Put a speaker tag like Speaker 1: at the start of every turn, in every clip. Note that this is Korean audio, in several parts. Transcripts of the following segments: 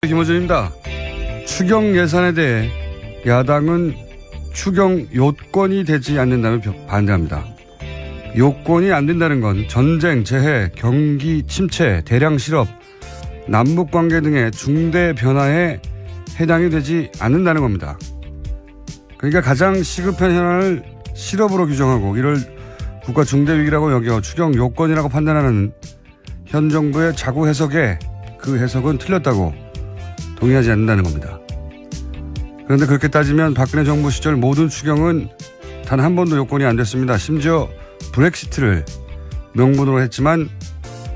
Speaker 1: 김호준입니다. 추경 예산에 대해 야당은 추경 요건이 되지 않는다면 반대합니다. 요건이 안 된다는 건 전쟁, 재해, 경기 침체, 대량 실업, 남북관계 등의 중대 변화에 해당이 되지 않는다는 겁니다. 그러니까 가장 시급한 현안을 실업으로 규정하고 이를 국가 중대 위기라고 여겨 추경 요건이라고 판단하는 현 정부의 자구 해석에 그 해석은 틀렸다고 동의하지 않는다는 겁니다. 그런데 그렇게 따지면 박근혜 정부 시절 모든 추경은 단 한 번도 요건이 안 됐습니다. 심지어 브렉시트를 명분으로 했지만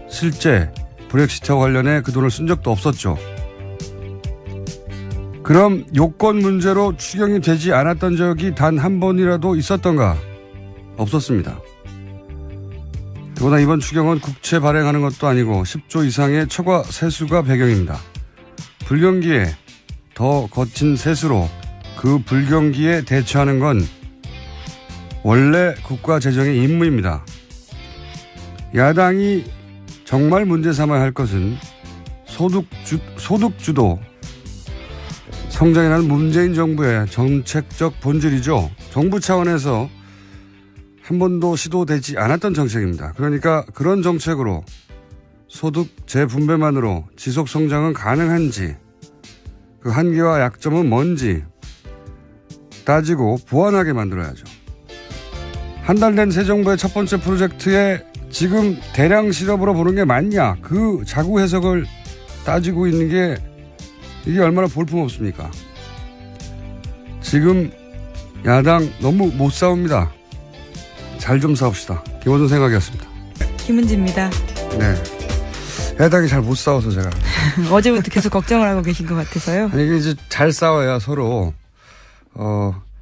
Speaker 1: 실제 브렉시트와 관련해 그 돈을 쓴 적도 없었죠. 그럼 요건 문제로 추경이 되지 않았던 적이 단 한 번이라도 있었던가? 없었습니다. 그러나 이번 추경은 국채 발행하는 것도 아니고 10조 이상의 초과 세수가 배경입니다. 불경기에 더 거친 세수로 그 불경기에 대처하는 건 원래 국가 재정의 임무입니다. 야당이 정말 문제 삼아야 할 것은 소득주도 성장이라는 문재인 정부의 정책적 본질이죠. 정부 차원에서 한 번도 시도되지 않았던 정책입니다. 그러니까 그런 정책으로 소득 재분배만으로 지속 성장은 가능한지, 그 한계와 약점은 뭔지 따지고 보완하게 만들어야죠. 한 달 된 새 정부의 첫 번째 프로젝트에 지금 대량 실업으로 보는 게 맞냐, 그 자구 해석을 따지고 있는 게 이게 얼마나 볼품없습니까? 지금 야당 너무 못 싸웁니다. 잘 좀 싸웁시다. 김호준 생각이었습니다.
Speaker 2: 김은지입니다.
Speaker 1: 네. 야당이 잘 못 싸워서 제가.
Speaker 2: 어제부터 계속 걱정을 하고 계신 것 같아서요.
Speaker 1: 아니, 이게 이제 잘 싸워야 서로,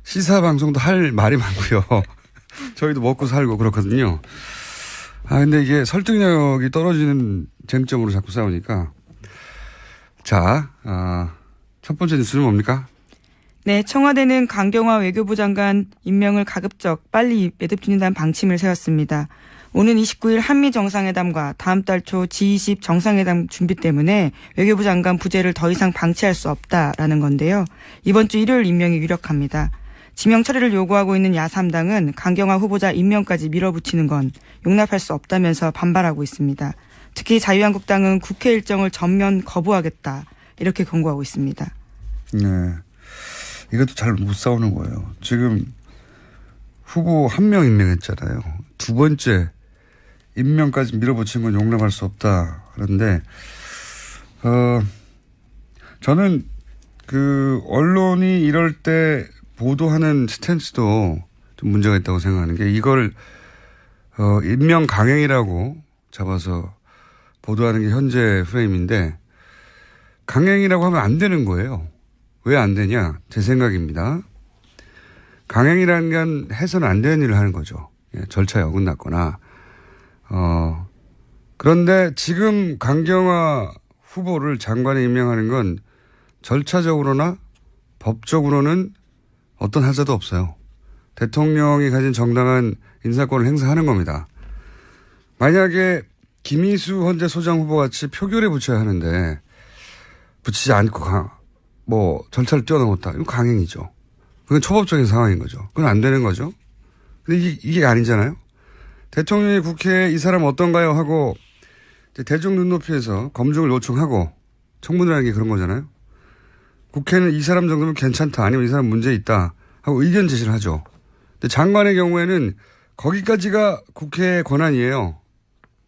Speaker 1: 시사 방송도 할 말이 많고요. 저희도 먹고 살고 그렇거든요. 근데 이게 설득력이 떨어지는 쟁점으로 자꾸 싸우니까. 자, 첫 번째 뉴스는 뭡니까?
Speaker 2: 네, 청와대는 강경화 외교부 장관 임명을 가급적 빨리 매듭짓는다는 방침을 세웠습니다. 오는 29일 한미 정상회담과 다음 달 초 G20 정상회담 준비 때문에 외교부 장관 부재를 더 이상 방치할 수 없다라는 건데요. 이번 주 일요일 임명이 유력합니다. 지명 처리를 요구하고 있는 야3당은 강경화 후보자 임명까지 밀어붙이는 건 용납할 수 없다면서 반발하고 있습니다. 특히 자유한국당은 국회 일정을 전면 거부하겠다, 이렇게 권고하고 있습니다.
Speaker 1: 네. 이것도 잘 못 싸우는 거예요. 지금 후보 한 명 임명했잖아요. 두 번째 임명까지 밀어붙인 건 용납할 수 없다 그런데 저는 그 언론이 이럴 때 보도하는 스탠스도 좀 문제가 있다고 생각하는 게, 이걸 임명 강행이라고 잡아서 보도하는 게 현재 프레임인데, 강행이라고 하면 안 되는 거예요. 왜 안 되냐? 제 생각입니다. 강행이라는 건 해서는 안 되는 일을 하는 거죠. 절차에 어긋났거나. 그런데 지금 강경화 후보를 장관에 임명하는 건 절차적으로나 법적으로는 어떤 하자도 없어요. 대통령이 가진 정당한 인사권을 행사하는 겁니다. 만약에 김희수 헌재 소장 후보 같이 표결에 붙여야 하는데 붙이지 않고 절차를 뛰어넘었다. 이거 강행이죠. 그건 초법적인 상황인 거죠. 그건 안 되는 거죠. 근데 이게 아니잖아요. 대통령이 국회에 이 사람 어떤가요? 하고 대중 눈높이에서 검증을 요청하고 청문을 하는 게 그런 거잖아요. 국회는 이 사람 정도면 괜찮다, 아니면 이 사람 문제 있다 하고 의견 제시를 하죠. 근데 장관의 경우에는 거기까지가 국회의 권한이에요.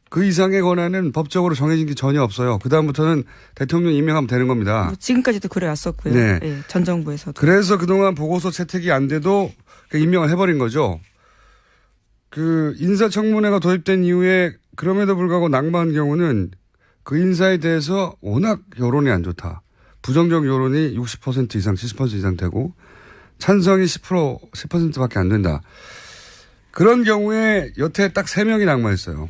Speaker 1: 그 이상의 권한은 법적으로 정해진 게 전혀 없어요. 그다음부터는 대통령 임명하면 되는 겁니다.
Speaker 2: 지금까지도 그래왔었고요.
Speaker 1: 네.
Speaker 2: 네, 전 정부에서도.
Speaker 1: 그래서 그동안 보고서 채택이 안 돼도 임명을 해버린 거죠. 그 인사청문회가 도입된 이후에 그럼에도 불구하고 낙마한 경우는 그 인사에 대해서 워낙 여론이 안 좋다. 부정적 여론이 60% 이상, 70% 이상 되고 찬성이 10%밖에 안 된다. 그런 경우에 여태 딱 3명이 낙마했어요.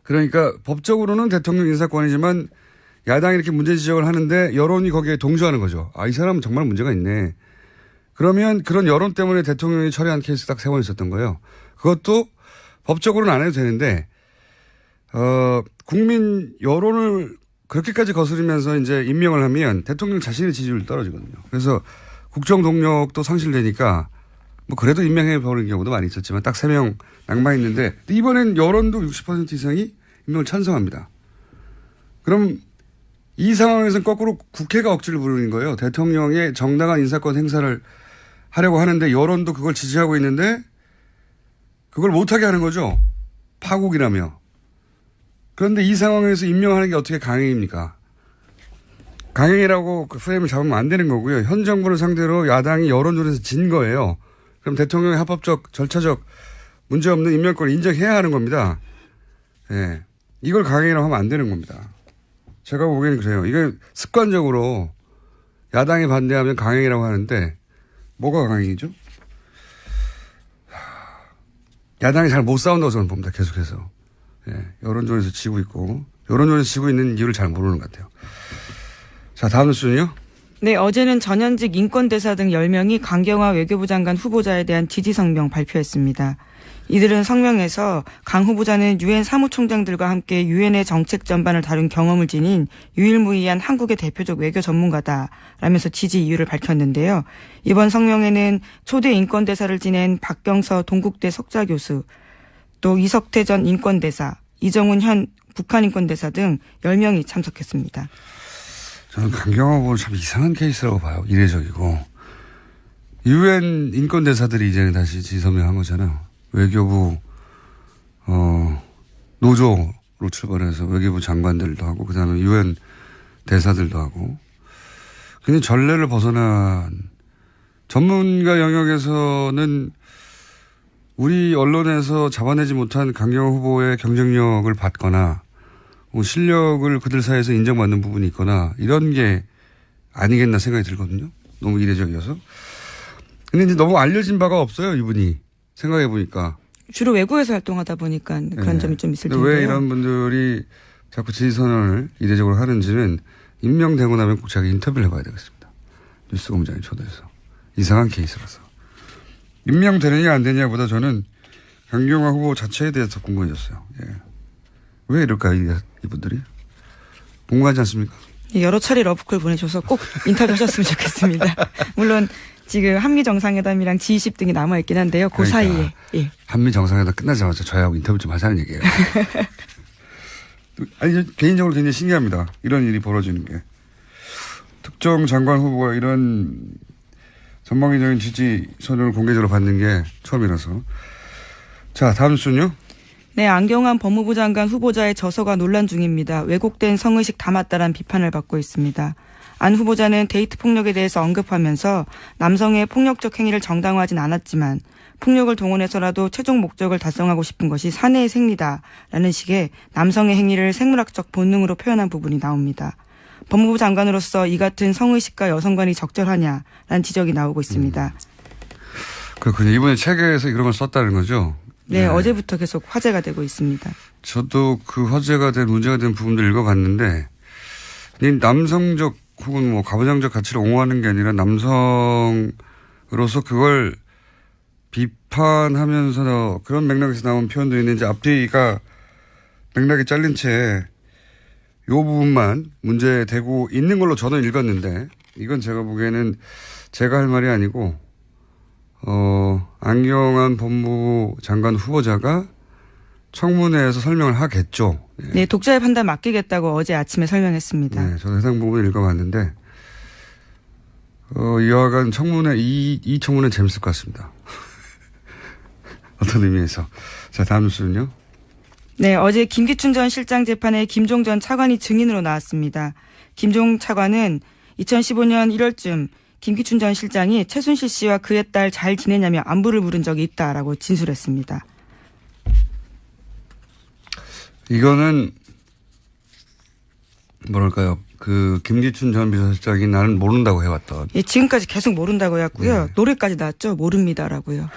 Speaker 1: 그러니까 법적으로는 대통령 인사권이지만 야당이 이렇게 문제 지적을 하는데 여론이 거기에 동조하는 거죠. 이 사람은 정말 문제가 있네. 그러면 그런 여론 때문에 대통령이 처리한 케이스 딱 3번 있었던 거예요. 그것도 법적으로는 안 해도 되는데 국민 여론을 그렇게까지 거스르면서 이제 임명을 하면 대통령 자신의 지지율이 떨어지거든요. 그래서 국정 동력도 상실되니까 뭐 그래도 임명해 버리는 경우도 많이 있었지만 딱 3명 낙마했는데 이번엔 여론도 60% 이상이 임명을 찬성합니다. 그럼 이 상황에서는 거꾸로 국회가 억지를 부르는 거예요. 대통령의 정당한 인사권 행사를 하려고 하는데 여론도 그걸 지지하고 있는데 그걸 못하게 하는 거죠. 파국이라며. 그런데 이 상황에서 임명하는 게 어떻게 강행입니까? 강행이라고 그 프레임을 잡으면 안 되는 거고요. 현 정부를 상대로 야당이 여론조사에서 진 거예요. 그럼 대통령의 합법적, 절차적 문제없는 임명권을 인정해야 하는 겁니다. 예. 이걸 강행이라고 하면 안 되는 겁니다. 제가 보기에는 그래요. 이게 습관적으로 야당이 반대하면 강행이라고 하는데 뭐가 강행이죠? 야당이 잘 못 싸운다고 저는 봅니다. 계속해서. 예. 여론조사에서 지고 있고 여론조사에서 지고 있는 이유를 잘 모르는 것 같아요. 자, 다음 뉴스는요.
Speaker 2: 네, 어제는 전현직 인권대사 등 10명이 강경화 외교부 장관 후보자에 대한 지지 성명 발표했습니다. 이들은 성명에서 강 후보자는 유엔 사무총장들과 함께 유엔의 정책 전반을 다룬 경험을 지닌 유일무이한 한국의 대표적 외교 전문가다라면서 지지 이유를 밝혔는데요. 이번 성명에는 초대 인권대사를 지낸 박경서 동국대 석좌교수, 또 이석태 전 인권대사, 이정훈 현 북한 인권대사 등 10명이 참석했습니다.
Speaker 1: 저는 강경화 후보는 참 이상한 케이스라고 봐요. 이례적이고. 유엔 인권대사들이 이제는 다시 지서명한 거잖아요. 외교부 노조로 출발해서 외교부 장관들도 하고 그다음에 유엔 대사들도 하고 굉장히 전례를 벗어난 전문가 영역에서는 우리 언론에서 잡아내지 못한 강경화 후보의 경쟁력을 받거나 실력을 그들 사이에서 인정받는 부분이 있거나 이런 게 아니겠나 생각이 들거든요. 너무 이례적이어서. 근데 이제 너무 알려진 바가 없어요, 이분이. 생각해 보니까.
Speaker 2: 주로 외국에서 활동하다 보니까 그런 점이 좀 있을 텐데요.
Speaker 1: 왜 이런 분들이 자꾸 지지선언을 이례적으로 하는지는 임명되고 나면 꼭 제가 인터뷰를 해봐야 되겠습니다. 뉴스공장에 초대해서. 이상한 케이스라서. 임명되느냐 안 되느냐보다 저는 강경화 후보 자체에 대해서 궁금해졌어요. 예. 왜 이럴까요, 이분들이? 궁금하지 않습니까?
Speaker 2: 여러 차례 러브콜 보내줘서 꼭 인터뷰하셨으면 좋겠습니다. 물론 지금 한미 정상회담이랑 G20 등이 남아있긴 한데요. 그
Speaker 1: 그러니까
Speaker 2: 사이에. 예.
Speaker 1: 한미 정상회담 끝나자마자 저희하고 인터뷰 좀 하자는 얘기예요. 아니, 개인적으로 굉장히 신기합니다. 이런 일이 벌어지는 게. 특정 장관 후보가 이런 전방위적인 지지 선언을 공개적으로 받는 게 처음이라서. 자, 다음 뉴스는요.
Speaker 2: 네, 안경환 법무부 장관 후보자의 저서가 논란 중입니다. 왜곡된 성의식 담았다란 비판을 받고 있습니다. 안 후보자는 데이트 폭력에 대해서 언급하면서 남성의 폭력적 행위를 정당화하진 않았지만 폭력을 동원해서라도 최종 목적을 달성하고 싶은 것이 사내의 생리다라는 식의 남성의 행위를 생물학적 본능으로 표현한 부분이 나옵니다. 법무부 장관으로서 이 같은 성의식과 여성관이 적절하냐라는 지적이 나오고 있습니다.
Speaker 1: 그렇군요. 이번에 책에서 이런 걸 썼다는 거죠?
Speaker 2: 네, 어제부터 계속 화제가 되고 있습니다. 저도
Speaker 1: 그 화제가 된 문제가 된 부분들 읽어봤는데 남성적 혹은 뭐 가부장적 가치를 옹호하는 게 아니라 남성으로서 그걸 비판하면서 그런 맥락에서 나온 표현도 있는지 앞뒤가 맥락이 잘린 채 이 부분만 문제되고 있는 걸로 저는 읽었는데 이건 제가 보기에는 제가 할 말이 아니고 안경환 법무부 장관 후보자가 청문회에서 설명을 하겠죠. 네.
Speaker 2: 네, 독자의 판단 맡기겠다고 어제 아침에 설명했습니다.
Speaker 1: 네, 저도 해당 부분을 읽어봤는데 이와간 청문회 이 청문회 재밌을 것 같습니다. 어떤 의미에서. 자, 다음 뉴스는요.
Speaker 2: 네, 어제 김기춘 전 실장 재판에 김종 전 차관이 증인으로 나왔습니다. 김종 차관은 2015년 1월쯤 김기춘 전 실장이 최순실 씨와 그의 딸 잘 지내냐며 안부를 물은 적이 있다라고 진술했습니다.
Speaker 1: 이거는 뭐랄까요. 그 김기춘 전 비서실장이 나는 모른다고 해왔던.
Speaker 2: 예, 지금까지 계속 모른다고 해왔고요. 네. 노래까지 나왔죠. 모릅니다라고요.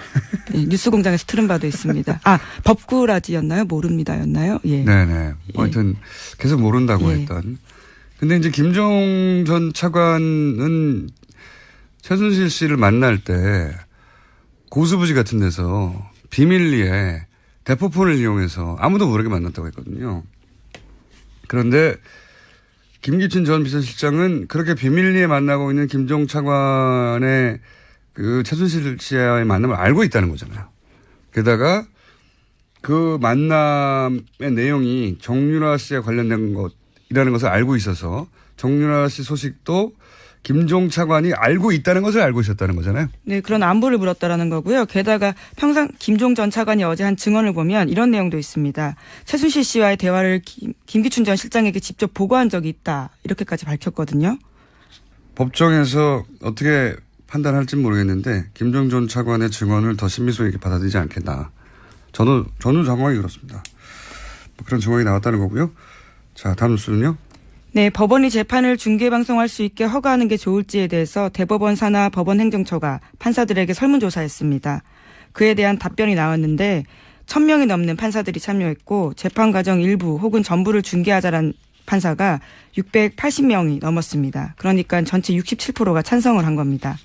Speaker 2: 예, 뉴스공장에서 틀은 바도 있습니다. 아, 법구라지였나요? 모릅니다였나요? 예.
Speaker 1: 네네. 하여튼 계속 모른다고
Speaker 2: 예.
Speaker 1: 했던. 근데 이제 김종 전 차관은 최순실 씨를 만날 때 고수부지 같은 데서 비밀리에 대포폰을 이용해서 아무도 모르게 만났다고 했거든요. 그런데 김기춘 전 비서실장은 그렇게 비밀리에 만나고 있는 김종 차관의 그 최순실 씨와의 만남을 알고 있다는 거잖아요. 게다가 그 만남의 내용이 정유라 씨에 관련된 것이라는 것을 알고 있어서 정유라 씨 소식도 김종 차관이 알고 있다는 것을 알고 있었다는 거잖아요.
Speaker 2: 네, 그런 안부를 물었다라는 거고요. 게다가 평상 김종 전 차관이 어제 한 증언을 보면 이런 내용도 있습니다. 최순실 씨와의 대화를 김기춘 전 실장에게 직접 보고한 적이 있다. 이렇게까지 밝혔거든요.
Speaker 1: 법정에서 어떻게 판단할지는 모르겠는데 김종 전 차관의 증언을 더 신빙성 있게 받아들이지 않겠다. 저는 정황이 그렇습니다. 그런 증언이 나왔다는 거고요. 자, 다음 뉴스는요.
Speaker 2: 네, 법원이 재판을 중계방송할 수 있게 허가하는 게 좋을지에 대해서 대법원 산하 법원행정처가 판사들에게 설문조사했습니다. 그에 대한 답변이 나왔는데 1,000명이 넘는 판사들이 참여했고 재판 과정 일부 혹은 전부를 중계하자란 판사가 680명이 넘었습니다. 그러니까 전체 67%가 찬성을 한 겁니다.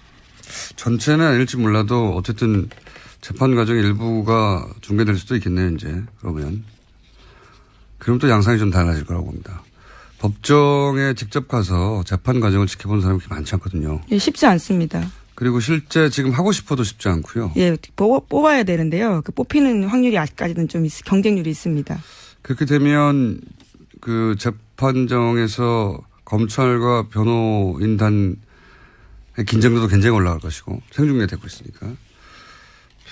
Speaker 1: 전체는 아닐지 몰라도 어쨌든 재판 과정 일부가 중계될 수도 있겠네요, 이제. 그럼 또 양상이 좀 달라질 거라고 봅니다. 법정에 직접 가서 재판 과정을 지켜보는 사람이 그렇게 많지 않거든요.
Speaker 2: 예, 쉽지 않습니다.
Speaker 1: 그리고 실제 지금 하고 싶어도 쉽지 않고요.
Speaker 2: 예, 뽑아야 되는데요. 그 뽑히는 확률이 아직까지는 좀 경쟁률이 있습니다.
Speaker 1: 그렇게 되면 그 재판정에서 검찰과 변호인단의 긴장도도 굉장히 올라갈 것이고 생중계되고 있으니까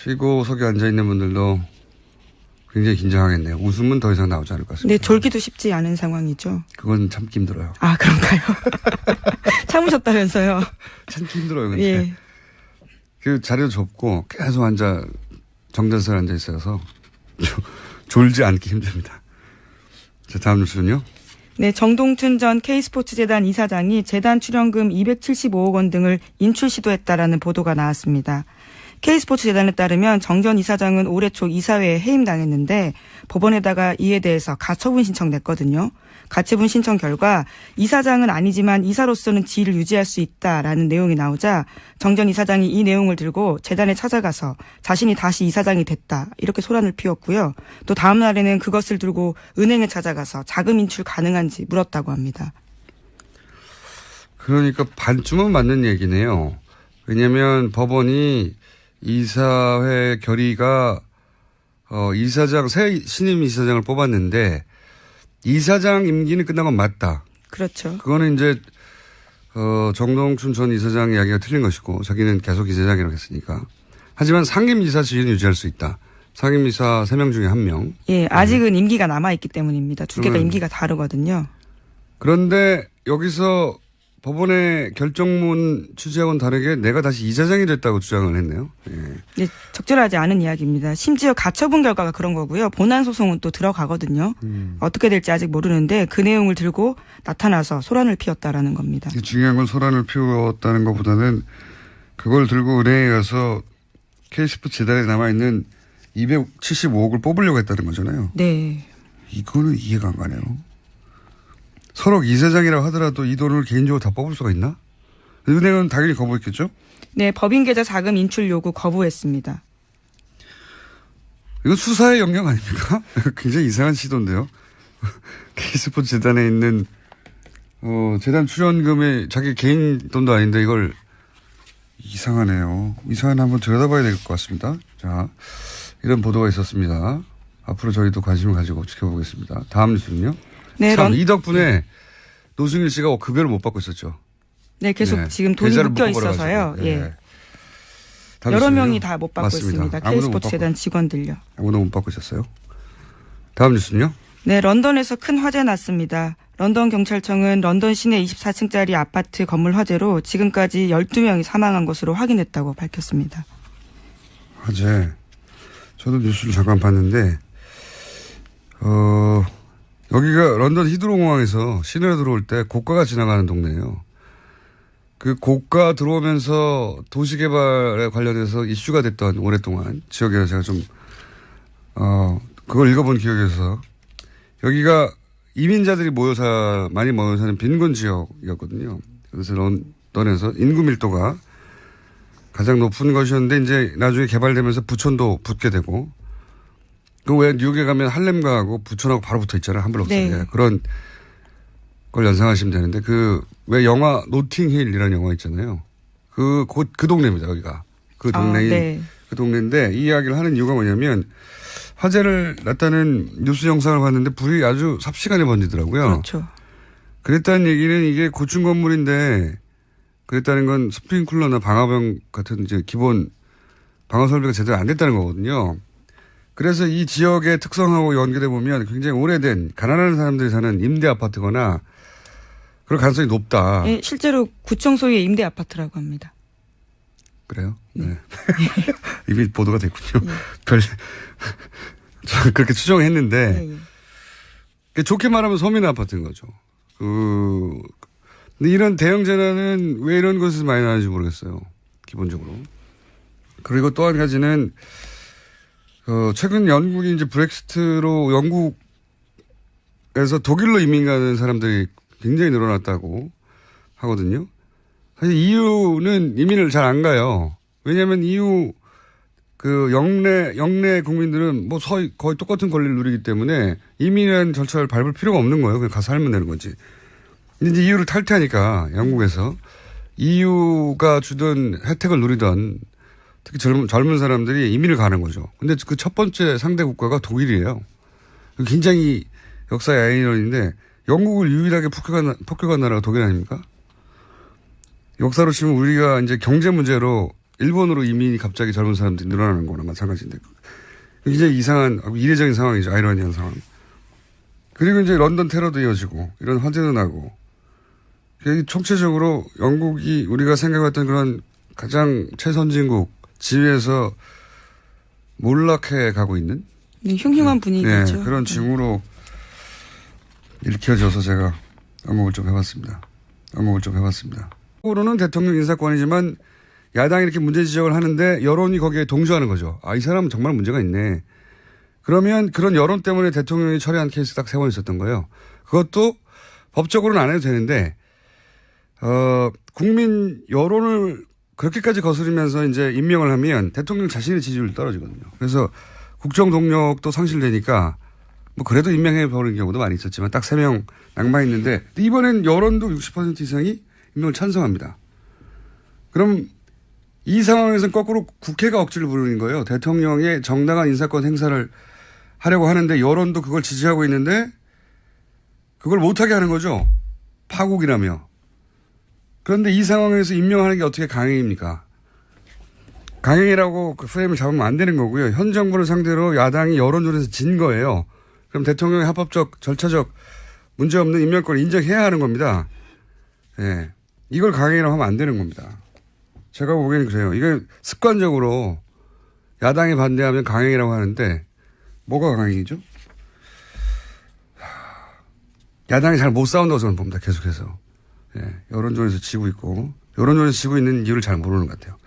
Speaker 1: 피고석에 앉아있는 분들도 굉장히 긴장하겠네요. 웃음은 더 이상 나오지 않을 것 같습니다.
Speaker 2: 네, 졸기도 쉽지 않은 상황이죠.
Speaker 1: 그건 참기 힘들어요.
Speaker 2: 아, 그런가요? 참으셨다면서요.
Speaker 1: 참기 힘들어요. 근데.
Speaker 2: 예.
Speaker 1: 그 자리도 좁고 계속 정자세에 앉아 있어서 졸지 않기 힘듭니다. 자, 다음 뉴스는요.
Speaker 2: 네, 정동춘 전 K스포츠재단 이사장이 재단 출연금 275억 원 등을 인출 시도했다라는 보도가 나왔습니다. K스포츠재단에 따르면 정 전 이사장은 올해 초 이사회에 해임당했는데 법원에다가 이에 대해서 가처분 신청 냈거든요. 가처분 신청 결과 이사장은 아니지만 이사로서는 지위를 유지할 수 있다라는 내용이 나오자 정 전 이사장이 이 내용을 들고 재단에 찾아가서 자신이 다시 이사장이 됐다 이렇게 소란을 피웠고요. 또 다음 날에는 그것을 들고 은행에 찾아가서 자금 인출 가능한지 물었다고 합니다.
Speaker 1: 그러니까 반쯤은 맞는 얘기네요. 왜냐하면 법원이 이사회 결의가 이사장 새 신임 이사장을 뽑았는데 이사장 임기는 끝난 건 맞다.
Speaker 2: 그렇죠.
Speaker 1: 그거는 이제 정동춘 전 이사장 이야기가 틀린 것이고 자기는 계속 이사장이라고 했으니까. 하지만 상임이사 지위는 유지할 수 있다. 상임이사 3명 중에 1명.
Speaker 2: 예, 아직은 임기가 남아있기 때문입니다. 두 개가 임기가 다르거든요.
Speaker 1: 그런데 여기서 법원의 결정문 취지하고는 다르게 내가 다시 이사장이 됐다고 주장을 했네요. 예.
Speaker 2: 네, 적절하지 않은 이야기입니다. 심지어 가처분 결과가 그런 거고요. 본안 소송은 또 들어가거든요. 어떻게 될지 아직 모르는데 그 내용을 들고 나타나서 소란을 피웠다라는 겁니다.
Speaker 1: 중요한 건 소란을 피웠다는 것보다는 그걸 들고 은행에 가서 K스포츠 재단에 남아있는 275억을 뽑으려고 했다는 거잖아요.
Speaker 2: 네.
Speaker 1: 이거는 이해가 안 가네요. 서로 이사장이라고 하더라도 이 돈을 개인적으로 다 뽑을 수가 있나? 은행은 당연히 거부했겠죠?
Speaker 2: 네, 법인계좌 자금 인출 요구 거부했습니다.
Speaker 1: 이건 수사의 영역 아닙니까? 굉장히 이상한 시도인데요. K스포츠 재단에 있는 재단 출연금이 자기 개인 돈도 아닌데 이걸 이상하네요. 이 사안 한번 들여다봐야 될 것 같습니다. 자, 이런 보도가 있었습니다. 앞으로 저희도 관심을 가지고 지켜보겠습니다. 다음 뉴스는요.
Speaker 2: 네,
Speaker 1: 참, 이 덕분에 노승일 씨가 급여를 못 받고 있었죠.
Speaker 2: 네, 계속 지금 돈이 묶여 있어서요. 예. 여러 명이 다 못 받고
Speaker 1: 맞습니다.
Speaker 2: 있습니다. K스포츠 재단 직원들요.
Speaker 1: 아무도 못 받고 있었어요. 다음 뉴스는요.
Speaker 2: 네, 런던에서 큰 화재 났습니다. 런던 경찰청은 런던 시내 24층짜리 아파트 건물 화재로 지금까지 12명이 사망한 것으로 확인했다고 밝혔습니다.
Speaker 1: 화재. 저도 뉴스를 잠깐 봤는데 여기가 런던 히드로 공항에서 시내로 들어올 때 고가가 지나가는 동네예요. 그 고가 들어오면서 도시개발에 관련해서 이슈가 됐던 오랫동안 지역에 제가 좀 그걸 읽어본 기억이 있어서 여기가 이민자들이 많이 모여 사는 빈곤 지역이었거든요. 그래서 런던에서 인구 밀도가 가장 높은 것이었는데 이제 나중에 개발되면서 부촌도 붙게 되고 그 왜 뉴욕에 가면 할렘가하고 부촌하고 바로 붙어 있잖아요. 한 블록 사이에.
Speaker 2: 네.
Speaker 1: 그런 걸 연상하시면 되는데 왜 영화 노팅힐이라는 영화 있잖아요. 그 동네입니다, 여기가. 그 동네인,
Speaker 2: 네.
Speaker 1: 그 동네인데 이 이야기를 하는 이유가 뭐냐면 화재를 났다는 뉴스 영상을 봤는데 불이 아주 삽시간에 번지더라고요.
Speaker 2: 그렇죠.
Speaker 1: 그랬다는 얘기는 이게 고층 건물인데 그랬다는 건 스프링클러나 방화벽 같은 이제 기본 방어 설비가 제대로 안 됐다는 거거든요. 그래서 이 지역의 특성하고 연결해 보면 굉장히 오래된 가난한 사람들이 사는 임대 아파트거나 그럴 가능성이 높다.
Speaker 2: 예, 실제로 구청 소유의 임대 아파트라고 합니다.
Speaker 1: 그래요? 네. 이미 보도가 됐군요. 저는 그렇게 추정했는데 좋게 말하면 서민 아파트인 거죠. 근데 이런 대형 재난은 왜 이런 곳에서 많이 나는지 모르겠어요. 기본적으로. 그리고 또 한 가지는 최근 영국이 이제 브렉시트로 영국에서 독일로 이민 가는 사람들이 굉장히 늘어났다고 하거든요. 사실 EU는 이민을 잘 안 가요. 왜냐하면 EU 영내 국민들은 뭐 거의 똑같은 권리를 누리기 때문에 이민이라는 절차를 밟을 필요가 없는 거예요. 그냥 가서 살면 되는 거지. 근데 이제 EU를 탈퇴하니까 영국에서 EU가 주던 혜택을 누리던 특히 젊은 사람들이 이민을 가는 거죠. 근데 그 첫 번째 상대 국가가 독일이에요. 굉장히 역사의 아이러니인데 영국을 유일하게 폭격한 나라가 독일 아닙니까? 역사로 치면 우리가 이제 경제 문제로 일본으로 이민이 갑자기 젊은 사람들이 늘어나는 거나 마찬가지인데 굉장히 이상한 이례적인 상황이죠. 아이러니한 상황. 그리고 이제 런던 테러도 이어지고 이런 화재도 나고 총체적으로 영국이 우리가 생각했던 그런 가장 최선진국 지위에서 몰락해 가고 있는
Speaker 2: 흉흉한 분위기죠.
Speaker 1: 네, 그런 징후로 일으켜져서 제가 안목을 좀 해봤습니다. 으로는 대통령 인사권이지만 야당이 이렇게 문제 지적을 하는데 여론이 거기에 동조하는 거죠. 이 사람은 정말 문제가 있네. 그러면 그런 여론 때문에 대통령이 처리한 케이스 딱 3번 있었던 거예요. 그것도 법적으로는 안 해도 되는데 국민 여론을 그렇게까지 거스르면서 이제 임명을 하면 대통령 자신의 지지율이 떨어지거든요. 그래서 국정 동력도 상실되니까 뭐 그래도 임명해 버리는 경우도 많이 있었지만 딱 3명 낙마했는데 이번엔 여론도 60% 이상이 임명을 찬성합니다. 그럼 이 상황에서는 거꾸로 국회가 억지를 부르는 거예요. 대통령의 정당한 인사권 행사를 하려고 하는데 여론도 그걸 지지하고 있는데 그걸 못하게 하는 거죠. 파국이라며. 그런데 이 상황에서 임명하는 게 어떻게 강행입니까? 강행이라고 그 프레임을 잡으면 안 되는 거고요. 현 정부를 상대로 야당이 여론조사에서 진 거예요. 그럼 대통령의 합법적, 절차적 문제없는 임명권을 인정해야 하는 겁니다. 예. 이걸 강행이라고 하면 안 되는 겁니다. 제가 보기에는 그래요. 이게 습관적으로 야당이 반대하면 강행이라고 하는데 뭐가 강행이죠? 야당이 잘 못 싸운다고 저는 봅니다. 계속해서. 예. 여론조사에서 지고 있고 여론조사에서 지고 있는 이유를 잘 모르는 것 같아요.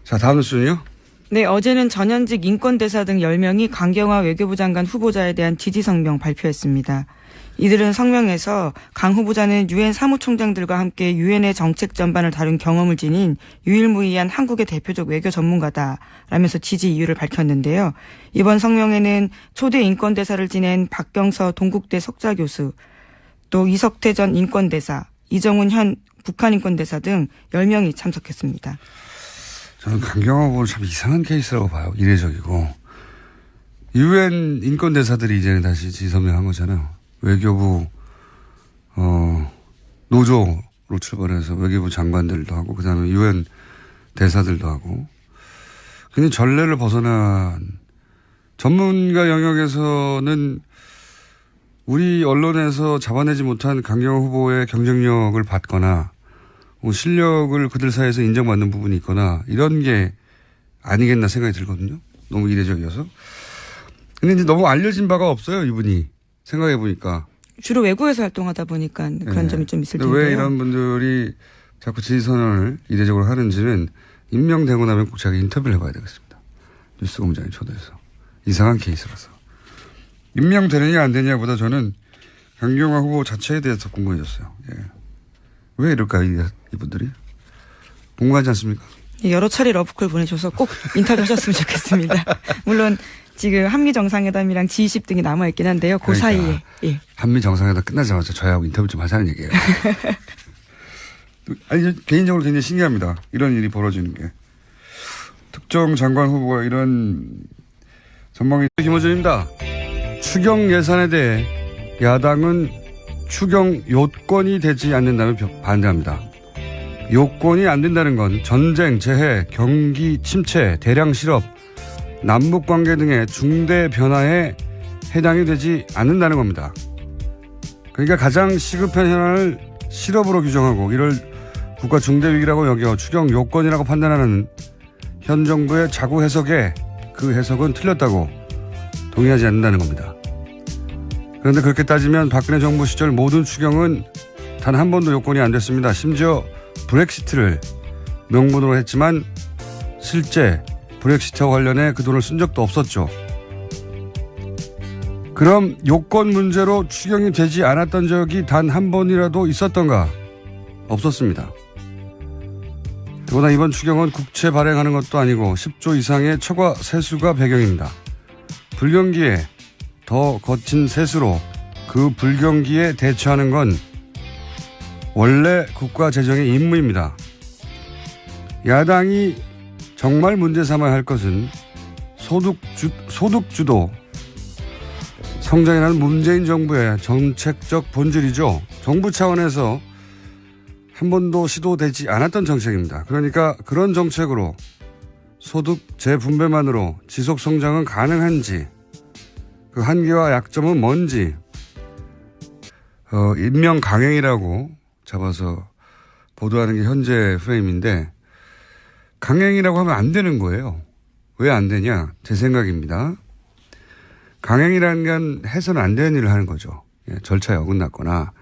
Speaker 1: 자, 다음 뉴스는요.
Speaker 2: 네, 어제는 전현직 인권대사 등 10명이 강경화 외교부 장관 후보자에 대한 지지 성명 발표했습니다. 이들은 성명에서 강 후보자는 유엔 사무총장들과 함께 유엔의 정책 전반을 다룬 경험을 지닌 유일무이한 한국의 대표적 외교 전문가다라면서 지지 이유를 밝혔는데요. 이번 성명에는 초대 인권대사를 지낸 박경서 동국대 석좌 교수, 또 이석태 전 인권대사, 이정훈 현 북한 인권대사 등 10명이 참석했습니다.
Speaker 1: 저는 강경화 후보는 참 이상한 케이스라고 봐요. 이례적이고. 유엔 인권대사들이 이제는 다시 지성명한 거잖아요. 외교부 노조로 출발해서 외교부 장관들도 하고 그다음에 유엔 대사들도 하고 굉장히 전례를 벗어난 전문가 영역에서는 우리 언론에서 잡아내지 못한 강경화 후보의 경쟁력을 받거나 실력을 그들 사이에서 인정받는 부분이 있거나 이런 게 아니겠나 생각이 들거든요. 너무 이례적이어서. 근데 이제 너무 알려진 바가 없어요, 이분이. 생각해 보니까.
Speaker 2: 주로 외국에서 활동하다 보니까 그런 점이 좀 있을 텐데요.
Speaker 1: 왜 이런 분들이 자꾸 지지선언을 이례적으로 하는지는 임명되고 나면 꼭 제가 인터뷰를 해봐야 되겠습니다. 뉴스공장에 초대해서. 이상한 케이스라서. 임명되느냐 안 되느냐보다 저는 강경화 후보 자체에 대해서 궁금해졌어요. 예. 왜 이럴까요, 이분들이? 궁금하지 않습니까?
Speaker 2: 여러 차례 러브콜 보내줘서 꼭 인터뷰하셨으면 좋겠습니다. 물론 지금 한미 정상회담이랑 G20 등이 남아있긴 한데요. 그
Speaker 1: 그러니까
Speaker 2: 사이에. 예.
Speaker 1: 한미 정상회담 끝나자마자 저희하고 인터뷰 좀 하자는 얘기예요. 아니, 개인적으로 굉장히 신기합니다. 이런 일이 벌어지는 게. 특정 장관 후보가 이런 전망이. 김호준입니다. 추경 예산에 대해 야당은 추경 요건이 되지 않는다면 반대합니다. 요건이 안 된다는 건 전쟁, 재해, 경기 침체, 대량 실업, 남북관계 등의 중대 변화에 해당이 되지 않는다는 겁니다. 그러니까 가장 시급한 현안을 실업으로 규정하고 이를 국가 중대위기라고 여겨 추경 요건이라고 판단하는 현 정부의 자구 해석에 그 해석은 틀렸다고 동의하지 않는다는 겁니다. 그런데 그렇게 따지면 박근혜 정부 시절 모든 추경은 단 한 번도 요건이 안 됐습니다. 심지어 브렉시트를 명분으로 했지만 실제 브렉시트와 관련해 그 돈을 쓴 적도 없었죠. 그럼 요건 문제로 추경이 되지 않았던 적이 단 한 번이라도 있었던가? 없었습니다. 그보다 이번 추경은 국채 발행하는 것도 아니고 10조 이상의 초과 세수가 배경입니다. 불경기에 더 거친 세수로 그 불경기에 대처하는 건 원래 국가 재정의 임무입니다. 야당이 정말 문제 삼아야 할 것은 소득주도 성장이라는 문재인 정부의 정책적 본질이죠. 정부 차원에서 한 번도 시도되지 않았던 정책입니다. 그러니까 그런 정책으로 소득 재분배만으로 지속 성장은 가능한지, 그 한계와 약점은 뭔지, 인명 강행이라고 잡아서 보도하는 게 현재 프레임인데, 강행이라고 하면 안 되는 거예요. 왜 안 되냐? 제 생각입니다. 강행이라는 건 해서는 안 되는 일을 하는 거죠. 예, 절차에 어긋났거나.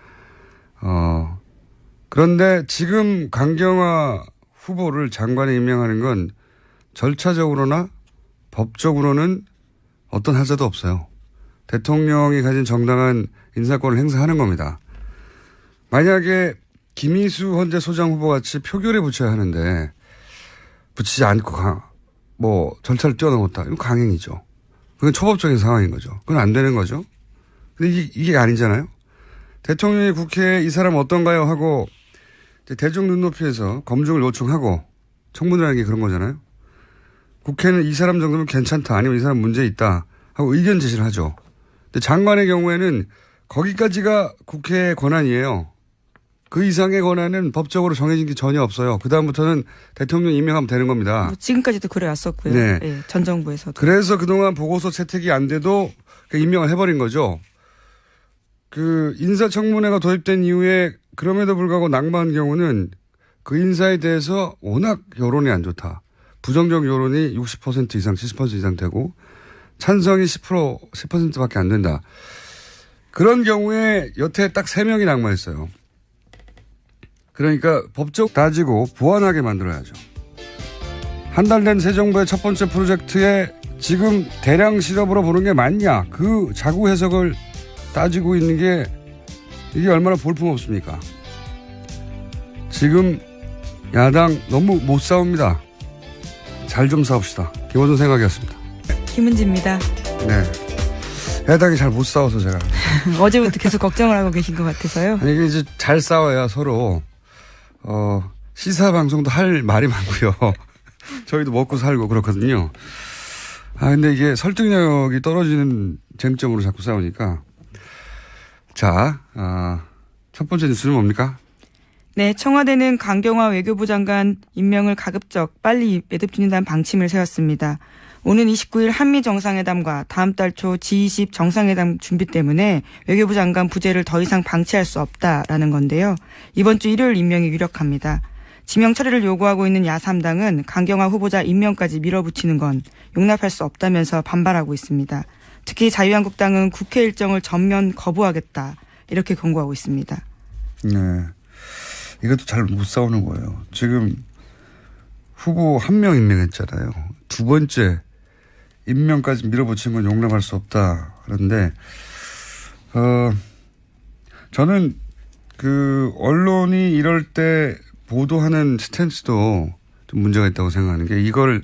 Speaker 1: 그런데 지금 강경화 후보를 장관에 임명하는 건 절차적으로나 법적으로는 어떤 하자도 없어요. 대통령이 가진 정당한 인사권을 행사하는 겁니다. 만약에 김희수 헌재 소장 후보 같이 표결에 붙여야 하는데 붙이지 않고 절차를 뛰어넘었다. 이건 강행이죠. 그건 초법적인 상황인 거죠. 그건 안 되는 거죠. 근데 이게 아니잖아요. 대통령이 국회에 이 사람 어떤가요? 하고 대중 눈높이에서 검증을 요청하고 청문회라는 게 그런 거잖아요. 국회는 이 사람 정도면 괜찮다. 아니면 이 사람 문제 있다. 하고 의견 제시를 하죠. 근데 장관의 경우에는 거기까지가 국회의 권한이에요. 그 이상의 권한은 법적으로 정해진 게 전혀 없어요. 그다음부터는 대통령 임명하면 되는 겁니다.
Speaker 2: 지금까지도 그래왔었고요.
Speaker 1: 네.
Speaker 2: 네, 전 정부에서도.
Speaker 1: 그래서 그동안 보고서 채택이 안 돼도 임명을 해버린 거죠. 그 인사청문회가 도입된 이후에 그럼에도 불구하고 낙마한 경우는 그 인사에 대해서 워낙 여론이 안 좋다. 부정적 여론이 60% 이상, 70% 이상 되고 찬성이 10%밖에 안 된다. 그런 경우에 여태 딱 3명이 낙마했어요. 그러니까 법적 따지고 보완하게 만들어야죠. 한 달 된 새 정부의 첫 번째 프로젝트에 지금 대량 실업으로 보는 게 맞냐. 그 자구 해석을 따지고 있는 게 이게 얼마나 볼품없습니까. 지금 야당 너무 못 싸웁니다. 잘 좀 싸웁시다. 김호준 생각이었습니다.
Speaker 2: 김은지입니다.
Speaker 1: 네. 야당이 잘 못 싸워서 제가.
Speaker 2: 어제부터 계속 걱정을 하고 계신 것 같아서요.
Speaker 1: 아니, 이게 이제 잘 싸워야 서로, 시사방송도 할 말이 많고요. 저희도 먹고 살고 그렇거든요. 근데 이게 설득력이 떨어지는 쟁점으로 자꾸 싸우니까. 자, 첫 번째 뉴스는 뭡니까?
Speaker 2: 네, 청와대는 강경화 외교부 장관 임명을 가급적 빨리 매듭짓는다는 방침을 세웠습니다. 오는 29일 한미 정상회담과 다음 달 초 G20 정상회담 준비 때문에 외교부 장관 부재를 더 이상 방치할 수 없다라는 건데요. 이번 주 일요일 임명이 유력합니다. 지명 처리를 요구하고 있는 야3당은 강경화 후보자 임명까지 밀어붙이는 건 용납할 수 없다면서 반발하고 있습니다. 특히 자유한국당은 국회 일정을 전면 거부하겠다 이렇게 권고하고 있습니다.
Speaker 1: 네, 이것도 잘 못 싸우는 거예요. 지금 후보 1명 임명했잖아요. 두 번째 임명까지 밀어붙인 건 용납할 수 없다. 그런데 저는 그 언론이 이럴 때 보도하는 스탠스도 좀 문제가 있다고 생각하는 게 이걸